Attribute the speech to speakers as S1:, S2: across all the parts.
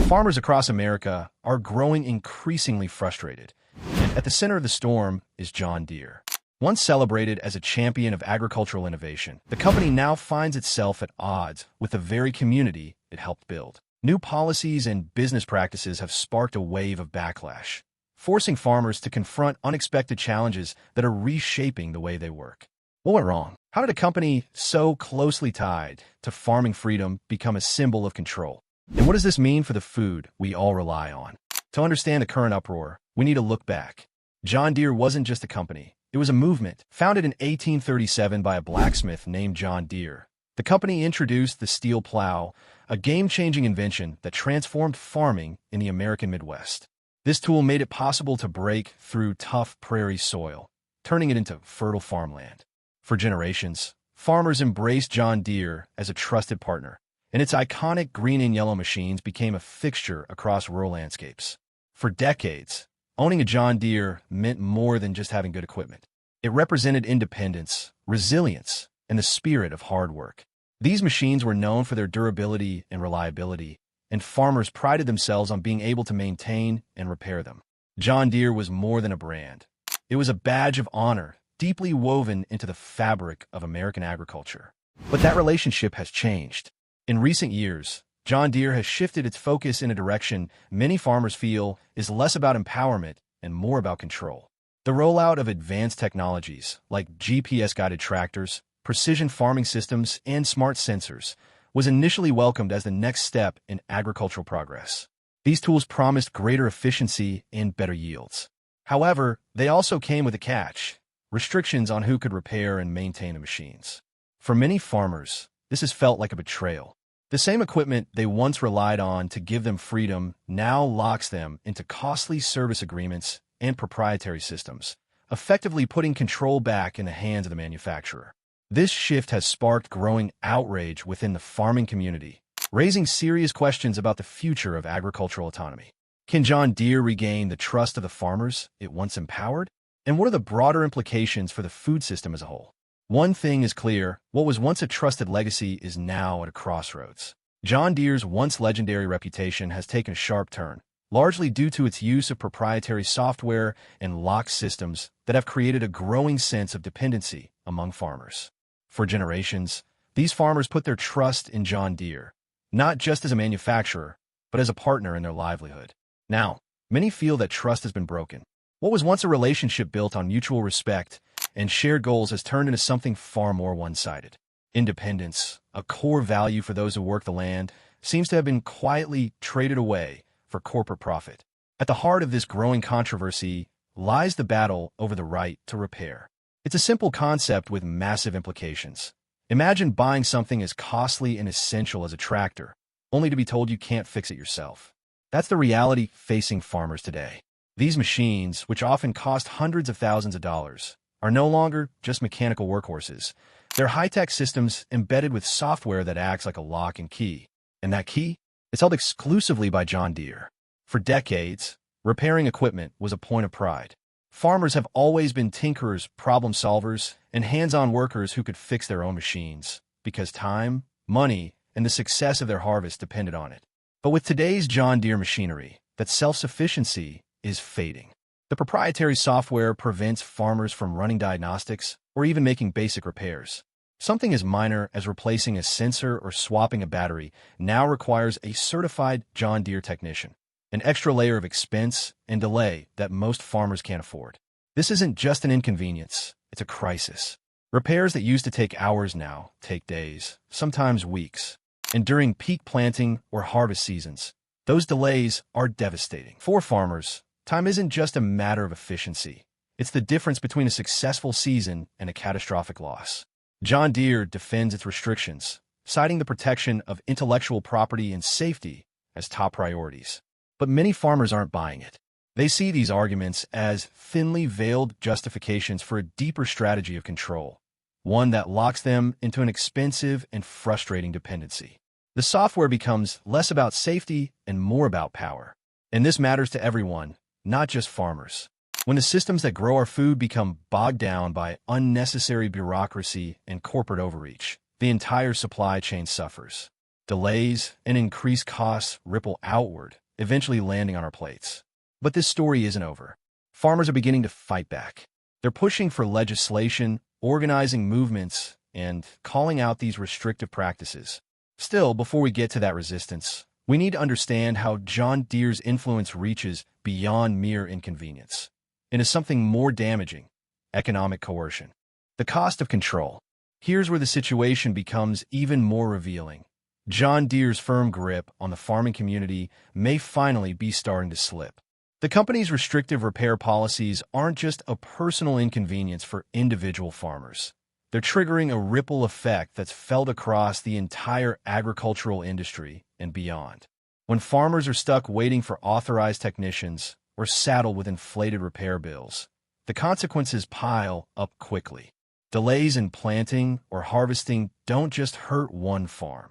S1: Farmers across America are growing increasingly frustrated, and at the center of the storm is John Deere. Once celebrated as a champion of agricultural innovation, the company now finds itself at odds with the very community it helped build. New policies and business practices have sparked a wave of backlash, forcing farmers to confront unexpected challenges that are reshaping the way they work. What went wrong? How did a company so closely tied to farming freedom become a symbol of control? And what does this mean for the food we all rely on? To understand the current uproar, we need to look back. John Deere wasn't just a company. It was a movement. Founded in 1837 by a blacksmith named John Deere, the company introduced the steel plow, a game-changing invention that transformed farming in the American Midwest. This tool made it possible to break through tough prairie soil, turning it into fertile farmland. For generations, farmers embraced John Deere as a trusted partner, and its iconic green and yellow machines became a fixture across rural landscapes. For decades, owning a John Deere meant more than just having good equipment. It represented independence, resilience, and the spirit of hard work. These machines were known for their durability and reliability, and farmers prided themselves on being able to maintain and repair them. John Deere was more than a brand. It was a badge of honor, deeply woven into the fabric of American agriculture. But that relationship has changed. In recent years, John Deere has shifted its focus in a direction many farmers feel is less about empowerment and more about control. The rollout of advanced technologies like GPS-guided tractors, precision farming systems, and smart sensors was initially welcomed as the next step in agricultural progress. These tools promised greater efficiency and better yields. However, they also came with a catch: restrictions on who could repair and maintain the machines. For many farmers, this has felt like a betrayal. The same equipment they once relied on to give them freedom now locks them into costly service agreements and proprietary systems, effectively putting control back in the hands of the manufacturer. This shift has sparked growing outrage within the farming community, raising serious questions about the future of agricultural autonomy. Can John Deere regain the trust of the farmers it once empowered? And what are the broader implications for the food system as a whole? One thing is clear: what was once a trusted legacy is now at a crossroads. John Deere's once legendary reputation has taken a sharp turn, largely due to its use of proprietary software and locked systems that have created a growing sense of dependency among farmers. For generations, these farmers put their trust in John Deere, not just as a manufacturer, but as a partner in their livelihood. Now, many feel that trust has been broken. What was once a relationship built on mutual respect and shared goals has turned into something far more one-sided. Independence, a core value for those who work the land, seems to have been quietly traded away for corporate profit. At the heart of this growing controversy lies the battle over the right to repair. It's a simple concept with massive implications. Imagine buying something as costly and essential as a tractor, only to be told you can't fix it yourself. That's the reality facing farmers today. These machines, which often cost hundreds of thousands of dollars, are no longer just mechanical workhorses. They're high-tech systems embedded with software that acts like a lock and key. And that key? It's held exclusively by John Deere. For decades, repairing equipment was a point of pride. Farmers have always been tinkerers, problem solvers, and hands-on workers who could fix their own machines, because time, money, and the success of their harvest depended on it. But with today's John Deere machinery, that self-sufficiency is fading. The proprietary software prevents farmers from running diagnostics or even making basic repairs. Something as minor as replacing a sensor or swapping a battery now requires a certified John Deere technician, an extra layer of expense and delay that most farmers can't afford. This isn't just an inconvenience, it's a crisis. Repairs that used to take hours now take days, sometimes weeks. And during peak planting or harvest seasons, those delays are devastating. For farmers, time isn't just a matter of efficiency. It's the difference between a successful season and a catastrophic loss. John Deere defends its restrictions, citing the protection of intellectual property and safety as top priorities. But many farmers aren't buying it. They see these arguments as thinly veiled justifications for a deeper strategy of control, one that locks them into an expensive and frustrating dependency. The software becomes less about safety and more about power. And this matters to everyone, not just farmers. When the systems that grow our food become bogged down by unnecessary bureaucracy and corporate overreach, the entire supply chain suffers. Delays and increased costs ripple outward, eventually landing on our plates. But this story isn't over. Farmers are beginning to fight back. They're pushing for legislation, organizing movements, and calling out these restrictive practices. Still, before we get to that resistance, we need to understand how John Deere's influence reaches beyond mere inconvenience into something more damaging: economic coercion. The cost of control. Here's where the situation becomes even more revealing. John Deere's firm grip on the farming community may finally be starting to slip. The company's restrictive repair policies aren't just a personal inconvenience for individual farmers. They're triggering a ripple effect that's felt across the entire agricultural industry and beyond. When farmers are stuck waiting for authorized technicians or saddled with inflated repair bills, the consequences pile up quickly. Delays in planting or harvesting don't just hurt one farm.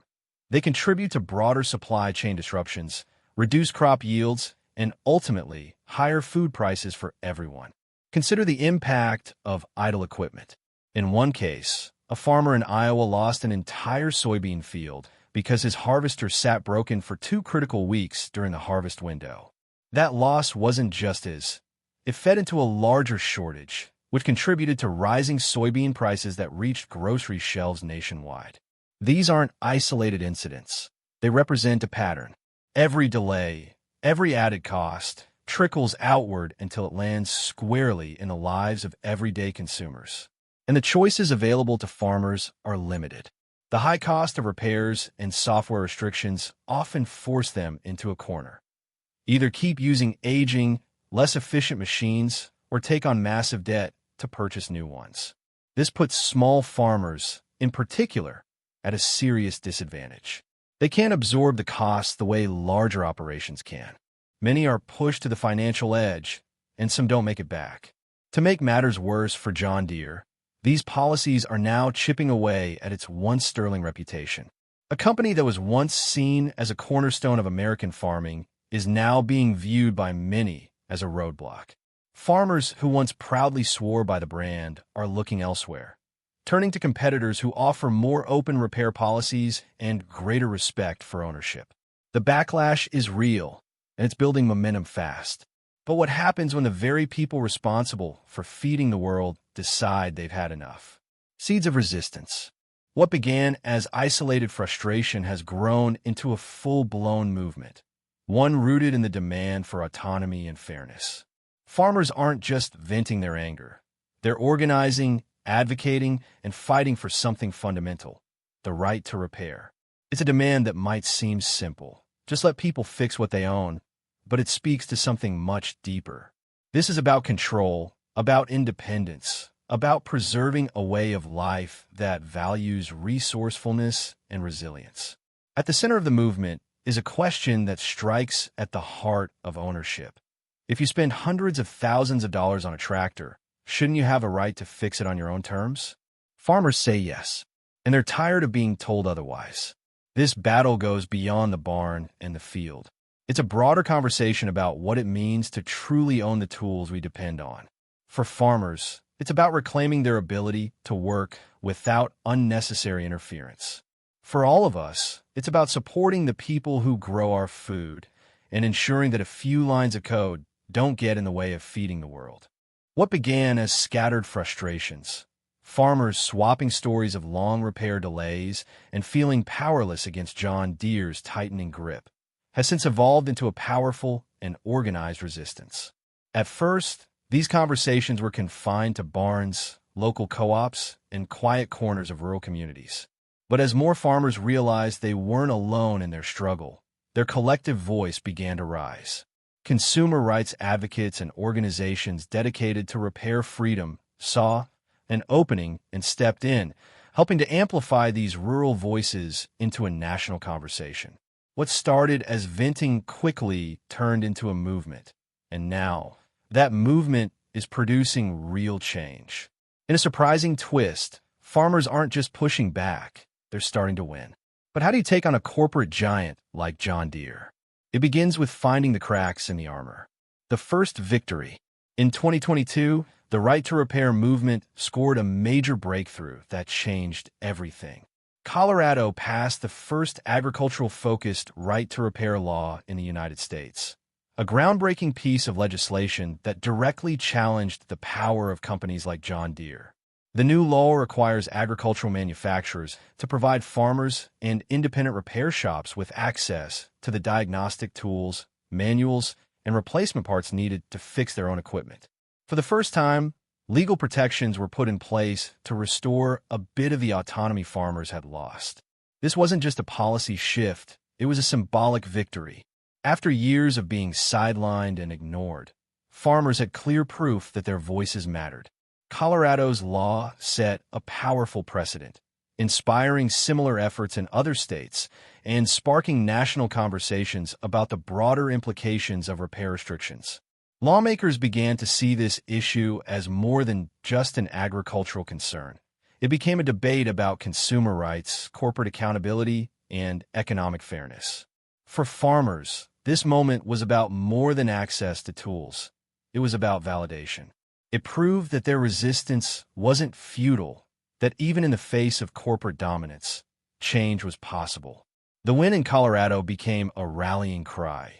S1: They contribute to broader supply chain disruptions, reduce crop yields, and ultimately higher food prices for everyone. Consider the impact of idle equipment. In one case, a farmer in Iowa lost an entire soybean field because his harvester sat broken for 2 critical weeks during the harvest window. That loss wasn't just his. It fed into a larger shortage, which contributed to rising soybean prices that reached grocery shelves nationwide. These aren't isolated incidents. They represent a pattern. Every delay, every added cost, trickles outward until it lands squarely in the lives of everyday consumers. And the choices available to farmers are limited. The high cost of repairs and software restrictions often force them into a corner. Either keep using aging, less efficient machines, or take on massive debt to purchase new ones. This puts small farmers, in particular, at a serious disadvantage. They can't absorb the costs the way larger operations can. Many are pushed to the financial edge, and some don't make it back. To make matters worse for John Deere, these policies are now chipping away at its once sterling reputation. A company that was once seen as a cornerstone of American farming is now being viewed by many as a roadblock. Farmers who once proudly swore by the brand are looking elsewhere, turning to competitors who offer more open repair policies and greater respect for ownership. The backlash is real, and it's building momentum fast. But what happens when the very people responsible for feeding the world decide they've had enough? Seeds of resistance. What began as isolated frustration has grown into a full-blown movement, one rooted in the demand for autonomy and fairness. Farmers aren't just venting their anger. They're organizing, advocating, and fighting for something fundamental: the right to repair. It's a demand that might seem simple. Just let people fix what they own. But it speaks to something much deeper. This is about control, about independence, about preserving a way of life that values resourcefulness and resilience. At the center of the movement is a question that strikes at the heart of ownership. If you spend hundreds of thousands of dollars on a tractor, shouldn't you have a right to fix it on your own terms? Farmers say yes, and they're tired of being told otherwise. This battle goes beyond the barn and the field. It's a broader conversation about what it means to truly own the tools we depend on. For farmers, it's about reclaiming their ability to work without unnecessary interference. For all of us, it's about supporting the people who grow our food and ensuring that a few lines of code don't get in the way of feeding the world. What began as scattered frustrations, farmers swapping stories of long repair delays and feeling powerless against John Deere's tightening grip, has since evolved into a powerful and organized resistance. At first, these conversations were confined to barns, local co-ops, and quiet corners of rural communities. But as more farmers realized they weren't alone in their struggle, their collective voice began to rise. Consumer rights advocates and organizations dedicated to repair freedom saw an opening and stepped in, helping to amplify these rural voices into a national conversation. What started as venting quickly turned into a movement, and now that movement is producing real change. In a surprising twist, farmers aren't just pushing back, they're starting to win. But how do you take on a corporate giant like John Deere? It begins with finding the cracks in the armor. The first victory. In 2022, the right to repair movement scored a major breakthrough that changed everything. Colorado passed the first agricultural-focused right-to-repair law in the United States, a groundbreaking piece of legislation that directly challenged the power of companies like John Deere. The new law requires agricultural manufacturers to provide farmers and independent repair shops with access to the diagnostic tools, manuals, and replacement parts needed to fix their own equipment. For the first time, legal protections were put in place to restore a bit of the autonomy farmers had lost. This wasn't just a policy shift, it was a symbolic victory. After years of being sidelined and ignored, farmers had clear proof that their voices mattered. Colorado's law set a powerful precedent, inspiring similar efforts in other states and sparking national conversations about the broader implications of repair restrictions. Lawmakers began to see this issue as more than just an agricultural concern. It became a debate about consumer rights, corporate accountability, and economic fairness. For farmers, this moment was about more than access to tools. It was about validation. It proved that their resistance wasn't futile, that even in the face of corporate dominance, change was possible. The win in Colorado became a rallying cry,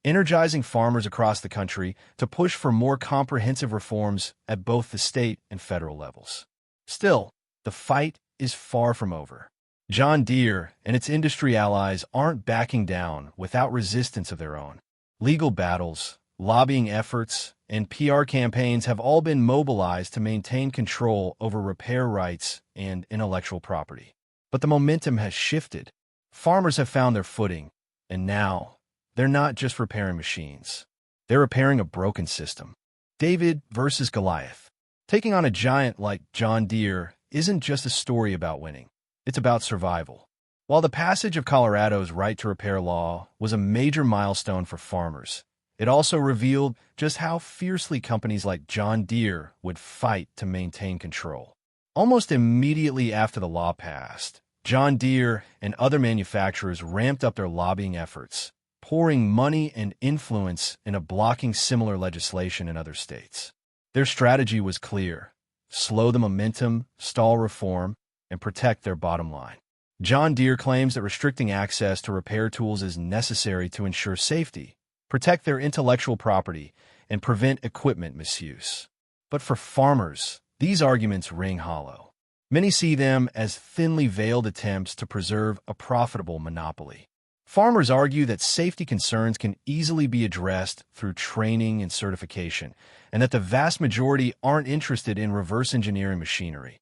S1: energizing farmers across the country to push for more comprehensive reforms at both the state and federal levels. Still, the fight is far from over. John Deere and its industry allies aren't backing down without resistance of their own. Legal battles, lobbying efforts, and PR campaigns have all been mobilized to maintain control over repair rights and intellectual property. But the momentum has shifted. Farmers have found their footing, and now they're not just repairing machines. They're repairing a broken system. David versus Goliath. Taking on a giant like John Deere isn't just a story about winning. It's about survival. While the passage of Colorado's right-to-repair law was a major milestone for farmers, it also revealed just how fiercely companies like John Deere would fight to maintain control. Almost immediately after the law passed, John Deere and other manufacturers ramped up their lobbying efforts, pouring money and influence into blocking similar legislation in other states. Their strategy was clear: slow the momentum, stall reform, and protect their bottom line. John Deere claims that restricting access to repair tools is necessary to ensure safety, protect their intellectual property, and prevent equipment misuse. But for farmers, these arguments ring hollow. Many see them as thinly veiled attempts to preserve a profitable monopoly. Farmers argue that safety concerns can easily be addressed through training and certification, and that the vast majority aren't interested in reverse engineering machinery.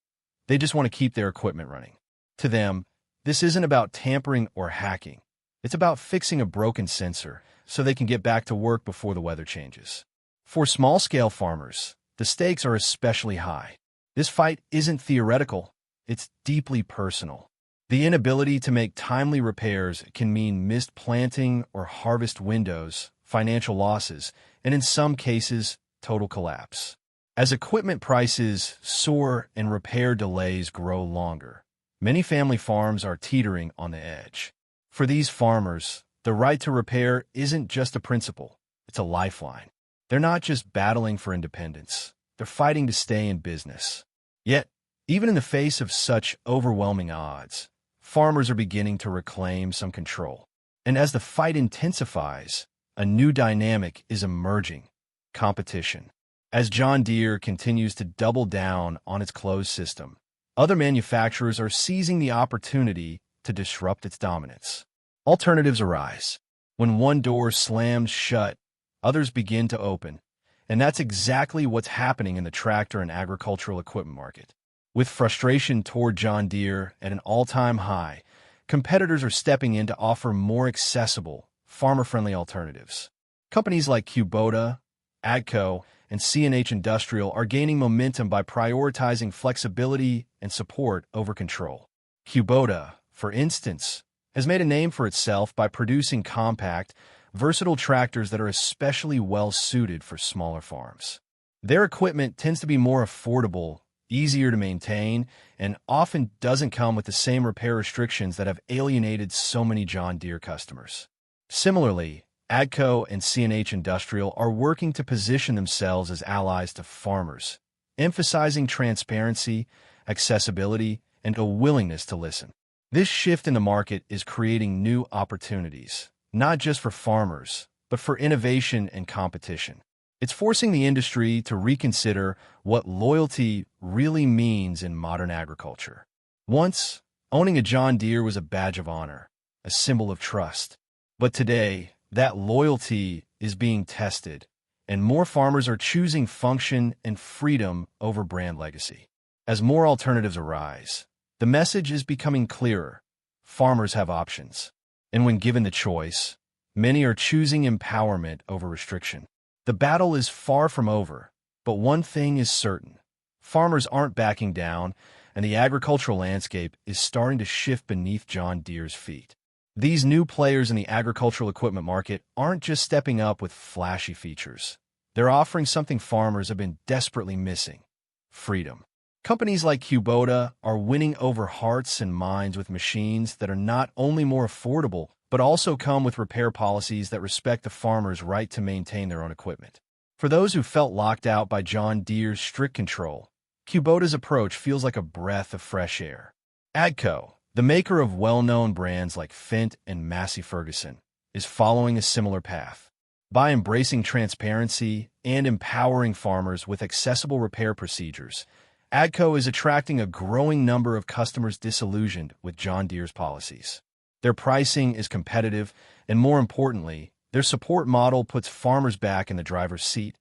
S1: They just want to keep their equipment running. To them, this isn't about tampering or hacking. It's about fixing a broken sensor so they can get back to work before the weather changes. For small-scale farmers, the stakes are especially high. This fight isn't theoretical, it's deeply personal. The inability to make timely repairs can mean missed planting or harvest windows, financial losses, and in some cases, total collapse. As equipment prices soar and repair delays grow longer, many family farms are teetering on the edge. For these farmers, the right to repair isn't just a principle, it's a lifeline. They're not just battling for independence, they're fighting to stay in business. Yet, even in the face of such overwhelming odds, farmers are beginning to reclaim some control. And as the fight intensifies, a new dynamic is emerging: competition. As John Deere continues to double down on its closed system, other manufacturers are seizing the opportunity to disrupt its dominance. Alternatives arise. When one door slams shut, others begin to open, and that's exactly what's happening in the tractor and agricultural equipment market. With frustration toward John Deere at an all-time high, competitors are stepping in to offer more accessible, farmer-friendly alternatives. Companies like Kubota, AGCO, and CNH Industrial are gaining momentum by prioritizing flexibility and support over control. Kubota, for instance, has made a name for itself by producing compact, versatile tractors that are especially well-suited for smaller farms. Their equipment tends to be more affordable, easier to maintain, and often doesn't come with the same repair restrictions that have alienated so many John Deere customers. Similarly, AGCO and CNH Industrial are working to position themselves as allies to farmers, emphasizing transparency, accessibility, and a willingness to listen. This shift in the market is creating new opportunities, not just for farmers, but for innovation and competition. It's forcing the industry to reconsider what loyalty really means in modern agriculture. Once, owning a John Deere was a badge of honor, a symbol of trust. But today, that loyalty is being tested, and more farmers are choosing function and freedom over brand legacy. As more alternatives arise, the message is becoming clearer. Farmers have options. And when given the choice, many are choosing empowerment over restriction. The battle is far from over, but one thing is certain. Farmers aren't backing down, and the agricultural landscape is starting to shift beneath John Deere's feet. These new players in the agricultural equipment market aren't just stepping up with flashy features. They're offering something farmers have been desperately missing: freedom. Companies like Kubota are winning over hearts and minds with machines that are not only more affordable, but also come with repair policies that respect the farmer's right to maintain their own equipment. For those who felt locked out by John Deere's strict control, Kubota's approach feels like a breath of fresh air. AGCO, the maker of well-known brands like Fendt and Massey Ferguson, is following a similar path. By embracing transparency and empowering farmers with accessible repair procedures, AGCO is attracting a growing number of customers disillusioned with John Deere's policies. Their pricing is competitive, and more importantly, their support model puts farmers back in the driver's seat,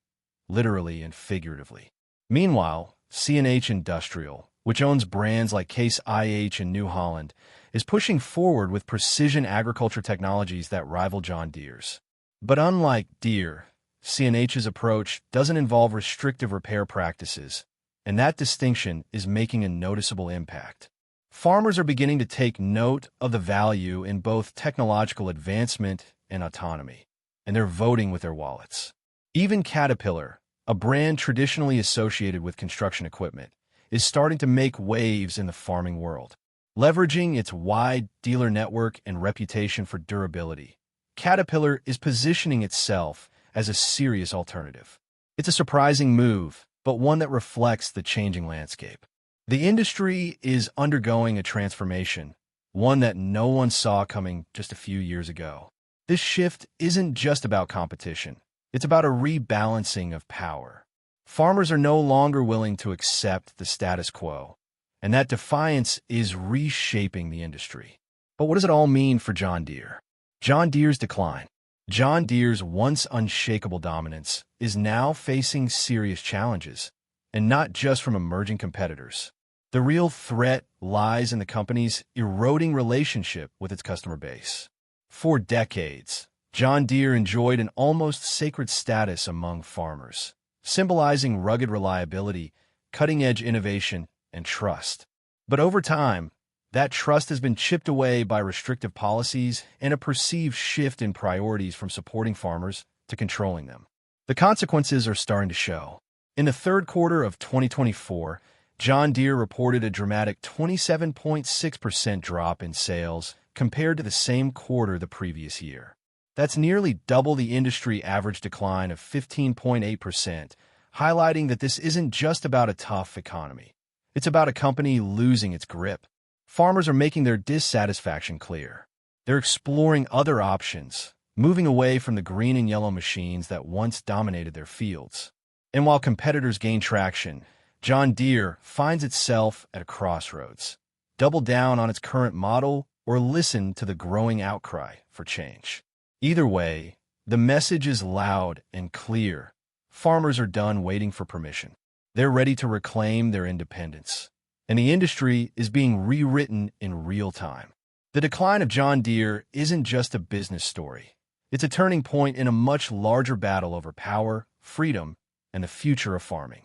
S1: literally and figuratively. Meanwhile, CNH Industrial, which owns brands like Case IH and New Holland, is pushing forward with precision agriculture technologies that rival John Deere's. But unlike Deere, CNH's approach doesn't involve restrictive repair practices, and that distinction is making a noticeable impact. Farmers are beginning to take note of the value in both technological advancement and autonomy, and they're voting with their wallets. Even Caterpillar, a brand traditionally associated with construction equipment, is starting to make waves in the farming world. Leveraging its wide dealer network and reputation for durability, Caterpillar is positioning itself as a serious alternative. It's a surprising move, but one that reflects the changing landscape. The industry is undergoing a transformation, one that no one saw coming just a few years ago. This shift isn't just about competition. It's about a rebalancing of power. Farmers are no longer willing to accept the status quo, and that defiance is reshaping the industry. But what does it all mean for John Deere? John Deere's decline. John Deere's once unshakable dominance is now facing serious challenges, and not just from emerging competitors. The real threat lies in the company's eroding relationship with its customer base. For decades, John Deere enjoyed an almost sacred status among farmers, symbolizing rugged reliability, cutting-edge innovation, and trust. But over time, that trust has been chipped away by restrictive policies and a perceived shift in priorities from supporting farmers to controlling them. The consequences are starting to show. In the third quarter of 2024, John Deere reported a dramatic 27.6% drop in sales compared to the same quarter the previous year. That's nearly double the industry average decline of 15.8%, highlighting that this isn't just about a tough economy. It's about a company losing its grip. Farmers are making their dissatisfaction clear. They're exploring other options, moving away from the green and yellow machines that once dominated their fields. And while competitors gain traction, John Deere finds itself at a crossroads. Double down on its current model or listen to the growing outcry for change. Either way, the message is loud and clear. Farmers are done waiting for permission. They're ready to reclaim their independence. And the industry is being rewritten in real time. The decline of John Deere isn't just a business story. It's a turning point in a much larger battle over power, freedom, and the future of farming.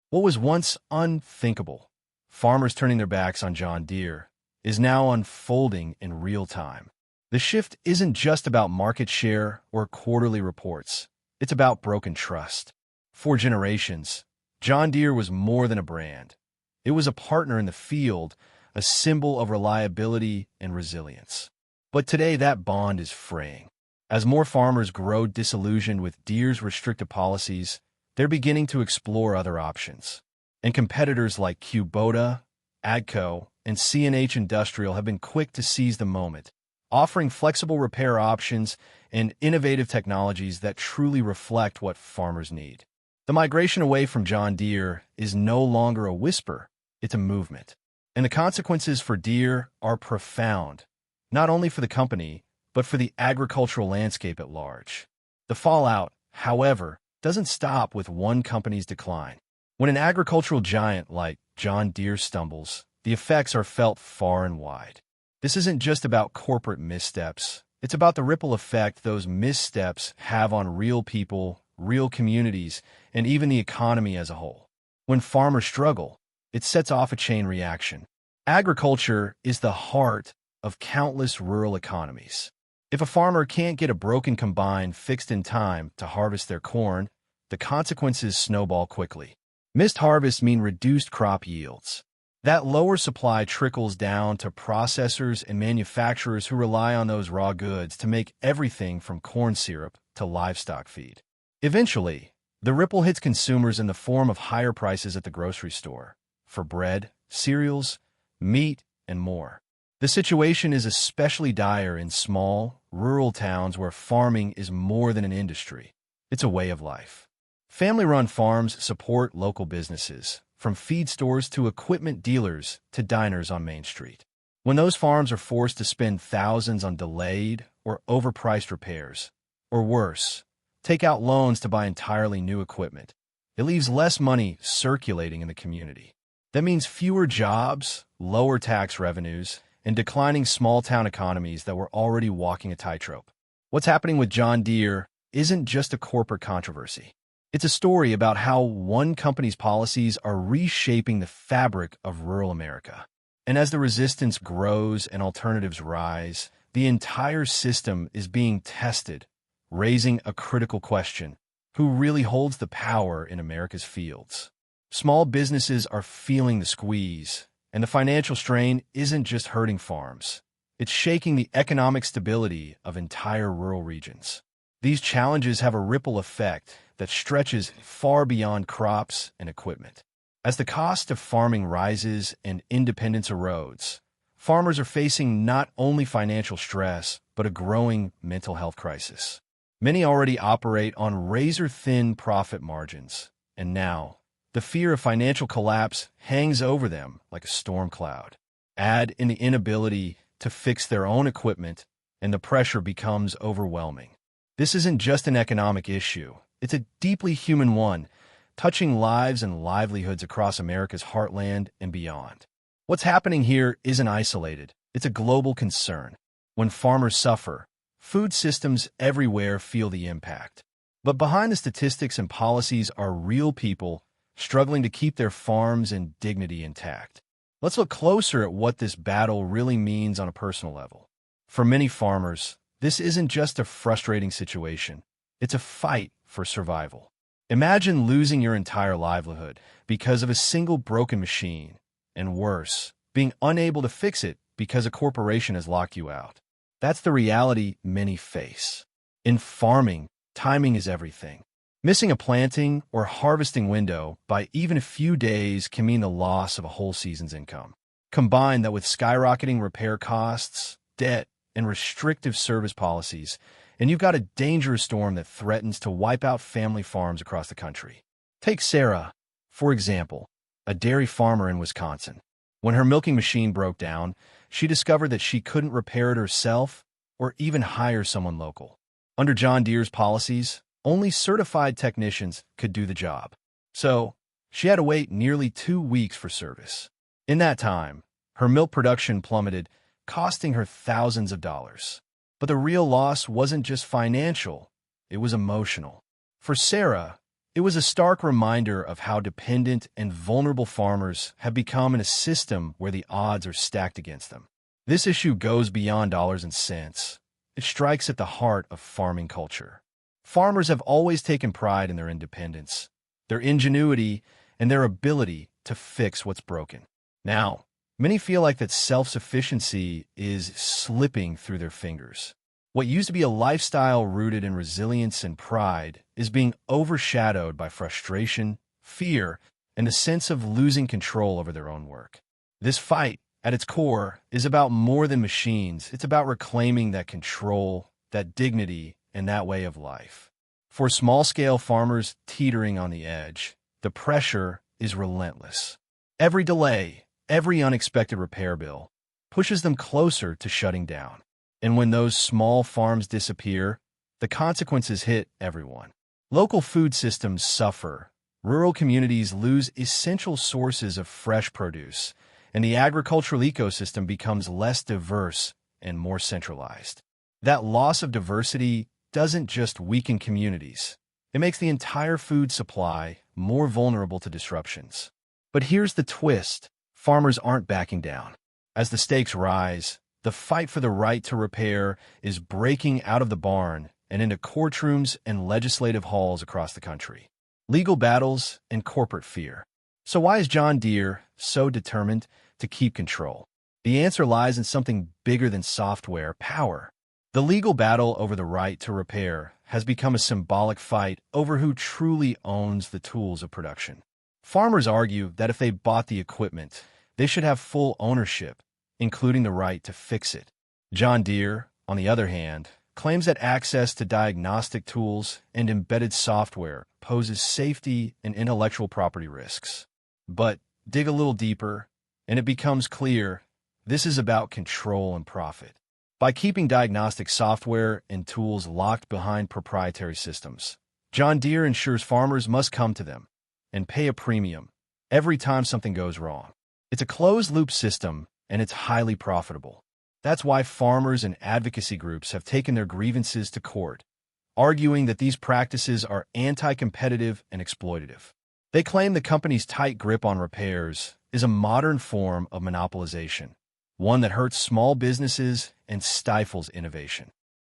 S1: What was once unthinkable, farmers turning their backs on John Deere, is now unfolding in real time. The shift isn't just about market share or quarterly reports. It's about broken trust. For generations, John Deere was more than a brand. It was a partner in the field, a symbol of reliability and resilience. But today that bond is fraying. As more farmers grow disillusioned with Deere's restrictive policies, they're beginning to explore other options. And competitors like Kubota, AGCO, and CNH Industrial have been quick to seize the moment, offering flexible repair options and innovative technologies that truly reflect what farmers need. The migration away from John Deere is no longer a whisper, it's a movement. And the consequences for Deere are profound, not only for the company, but for the agricultural landscape at large. The fallout, however, doesn't stop with one company's decline. When an agricultural giant like John Deere stumbles, the effects are felt far and wide. This isn't just about corporate missteps. It's about the ripple effect those missteps have on real people, real communities, and even the economy as a whole. When farmers struggle, it sets off a chain reaction. Agriculture is the heart of countless rural economies. If a farmer can't get a broken combine fixed in time to harvest their corn, the consequences snowball quickly. Missed harvests mean reduced crop yields. That lower supply trickles down to processors and manufacturers who rely on those raw goods to make everything from corn syrup to livestock feed. Eventually, the ripple hits consumers in the form of higher prices at the grocery store for bread, cereals, meat, and more. The situation is especially dire in small, rural towns where farming is more than an industry. It's a way of life. Family-run farms support local businesses, from feed stores to equipment dealers to diners on Main Street. When those farms are forced to spend thousands on delayed or overpriced repairs, or worse, take out loans to buy entirely new equipment, it leaves less money circulating in the community. That means fewer jobs, lower tax revenues, and declining small-town economies that were already walking a tightrope. What's happening with John Deere isn't just a corporate controversy. It's a story about how one company's policies are reshaping the fabric of rural America. And as the resistance grows and alternatives rise, the entire system is being tested, raising a critical question: who really holds the power in America's fields? Small businesses are feeling the squeeze, and the financial strain isn't just hurting farms. It's shaking the economic stability of entire rural regions. These challenges have a ripple effect that stretches far beyond crops and equipment. As the cost of farming rises and independence erodes, farmers are facing not only financial stress, but a growing mental health crisis. Many already operate on razor-thin profit margins, and now, the fear of financial collapse hangs over them like a storm cloud. Add in the inability to fix their own equipment, and the pressure becomes overwhelming. This isn't just an economic issue. It's a deeply human one, touching lives and livelihoods across America's heartland and beyond. What's happening here isn't isolated. It's a global concern. When farmers suffer, food systems everywhere feel the impact. But behind the statistics and policies are real people struggling to keep their farms and dignity intact. Let's look closer at what this battle really means on a personal level. For many farmers, this isn't just a frustrating situation. It's a fight for survival. Imagine losing your entire livelihood because of a single broken machine, and worse, being unable to fix it because a corporation has locked you out. That's the reality many face. In farming, timing is everything. Missing a planting or harvesting window by even a few days can mean the loss of a whole season's income. Combine that with skyrocketing repair costs, debt, and restrictive service policies, and you've got a dangerous storm that threatens to wipe out family farms across the country. Take Sarah, for example, a dairy farmer in Wisconsin. When her milking machine broke down, she discovered that she couldn't repair it herself or even hire someone local. Under John Deere's policies, only certified technicians could do the job. So, she had to wait nearly 2 weeks for service. In that time, her milk production plummeted, costing her thousands of dollars. But the real loss wasn't just financial, it was emotional. For Sarah, it was a stark reminder of how dependent and vulnerable farmers have become in a system where the odds are stacked against them. This issue goes beyond dollars and cents. It strikes at the heart of farming culture. Farmers have always taken pride in their independence, their ingenuity, and their ability to fix what's broken. Now, many feel like that self-sufficiency is slipping through their fingers. What used to be a lifestyle rooted in resilience and pride is being overshadowed by frustration, fear, and a sense of losing control over their own work. This fight, at its core, is about more than machines. It's about reclaiming that control, that dignity, and that way of life. For small-scale farmers teetering on the edge, the pressure is relentless. Every delay, every unexpected repair bill, pushes them closer to shutting down. And when those small farms disappear, the consequences hit everyone. Local food systems suffer, rural communities lose essential sources of fresh produce, and the agricultural ecosystem becomes less diverse and more centralized. That loss of diversity doesn't just weaken communities. It makes the entire food supply more vulnerable to disruptions. But here's the twist. Farmers aren't backing down. As the stakes rise, the fight for the right to repair is breaking out of the barn and into courtrooms and legislative halls across the country. Legal battles and corporate fear. So why is John Deere so determined to keep control? The answer lies in something bigger than software: power. The legal battle over the right to repair has become a symbolic fight over who truly owns the tools of production. Farmers argue that if they bought the equipment, they should have full ownership, including the right to fix it. John Deere, on the other hand, claims that access to diagnostic tools and embedded software poses safety and intellectual property risks. But dig a little deeper, and it becomes clear this is about control and profit. By keeping diagnostic software and tools locked behind proprietary systems, John Deere ensures farmers must come to them and pay a premium every time something goes wrong. It's a closed-loop system, and it's highly profitable. That's why farmers and advocacy groups have taken their grievances to court, arguing that these practices are anti-competitive and exploitative. They claim the company's tight grip on repairs is a modern form of monopolization, one that hurts small businesses and stifles innovation.